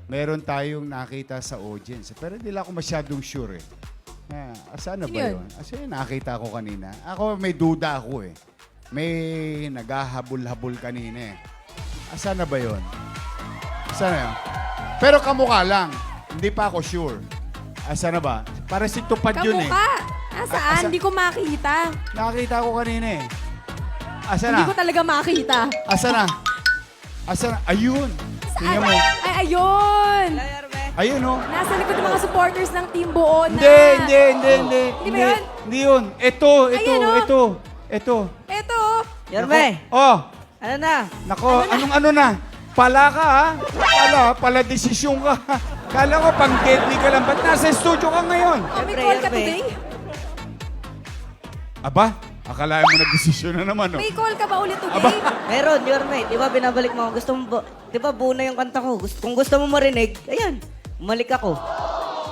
meron tayong nakita sa audience. Pero hindi lang ako masyadong sure eh. Saan na ba Sino yun? yun? Kasi nakita ko kanina. Ako may duda ako eh. May naghahabol-habol kanina eh. Saan na ba yun? Saan na yun? Pero kamukha lang. Hindi pa ako sure. Saan na ba? Para si Tupad yun eh. Kamukha. Nasaan? Hindi ko makita. Nakita ko kanina eh. Asan Hindi na? ko talaga makita. Asan na? Asan na? Ayun. Tingnan mo. Ay, ayun. Ayun oh. Nasa likod ng mga supporters ng Team Buo na. Hindi. Hindi ba yun? Hindi yun. Ito. Ayan, oh. Ito. Eto. Yorme, Oh. ano na? Nako, anong ano na? Pala ka ha? Pala desisyon ka. Kala ko pang Gedli ka lang. Ba't nasa studio ka ngayon? Oh, may Siyempre, call ka Yorme. today? Aba, akalain mo nagdesisyon na naman oh. May call ka ba ulit today? Aba. Meron, Yorme. Di ba binabalik mo ako? Gusto mo ba? Di ba buo na yung kanta ko? Kung gusto mo marinig, ayan, umalik ako.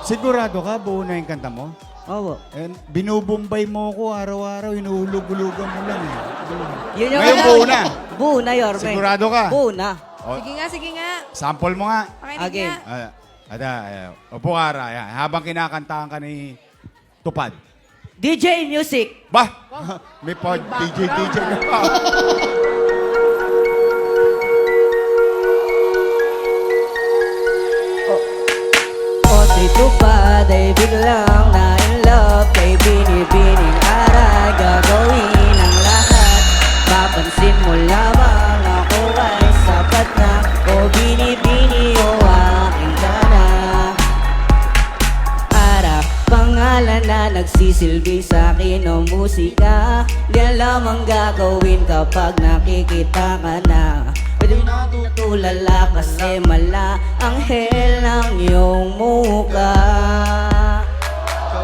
Sigurado ka, buo na yung kanta mo? Oo. Binubumbay mo ko araw-araw, inuhulog-hulugan mo lang eh. Yun yung Ngayon ano. buo na. Buo na, Yorme. Sigurado ka? Buo na. Oh, Sige nga. sample mo nga. Pakinig Again. nga. Upo ka, Ara. Ayan. Habang kinakantahan ka ni Tupad. DJ Music. Bah! May pod, DJ ka pa. O si Tupad ay biglang na in love kay binibining aray. Gagawin ang lahat. Papansin mo lamang ako ay sapat na. O binibini o aking ka na. Ara, pangalan na nagsisilbi sa akin o musika. Di alam ang gagawin kapag nakikita ka na. Pwede natutulala kasi mala ang hell ng iyong muka.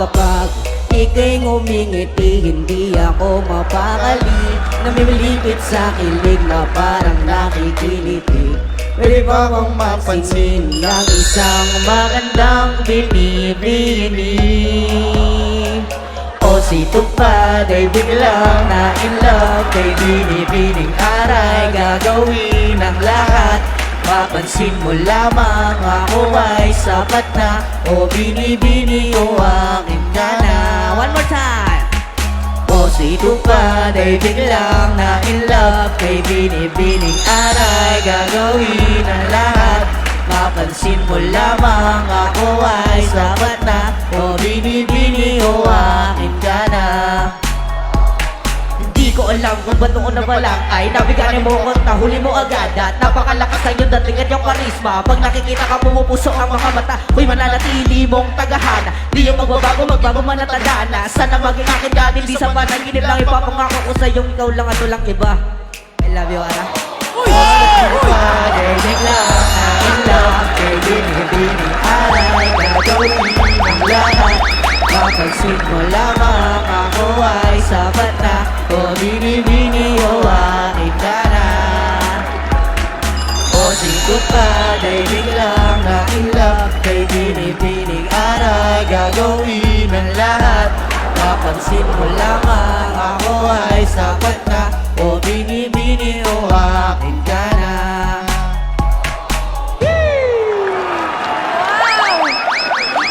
Kapag ika'y ngumingiti, hindi ako mapakali. Namimilipit sa kilig na parang nakikiliti. Pwede ba bang mapansin ng isang magandang binibini? O si Tupad ay biglang na in love kay binibining aray. Gagawin ang lahat. Mapansin mo lamang ako ay sapat na. O binibini o akin ka na. One more time. O si Tupad ay biglang na in love kay binibining aray. Gagawin ang lahat. Mapansin mo lamang ako ay sapat na. O binibini o akin ka na. Hindi ko alam kung ba't noon na balang ay nabiganin mo ko, nahuli mo agad. At napakalakas ng iyong dating at yung karisma. Pag nakikita ka pumupuso ang mga mata, ko'y mananatili mong tagahana. Di yung magbago man ang tadhana. Sana maging akin ka, hindi sa panaginip lang. Ipapangako ko sa'yong ikaw lang at walang iba. I love you, Ara. Pag-ibig lang na in love kay binibining aray. Gagawin ang lahat. Mapansin mo lamang ako ay sapat na. O binibini o akin ka na. O si Tupad ay biglang na in love kay binibining aray. Gagawin ang lahat. Mapansin mo lamang ako ay sapat na. O binibini o akin ka na. Wow!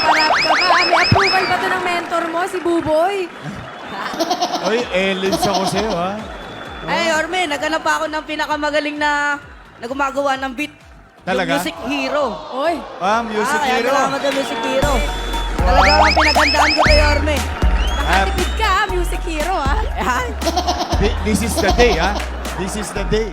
Parap ka ba? May approval ba to ng mentor mo, si Buboy? Oy, Elens ako sa'yo ha. Ay, Orme, naghanap ako ng pinakamagaling na gumagawa ng beat. Talaga? Yung Music Hero. Oy, Music kaya Hero. salamat sa Music Hero. Talaga ang pinagandaan ko kay Orme. nakatipid ka, music hero, ha? Ayan. This is the day ha. This is the day.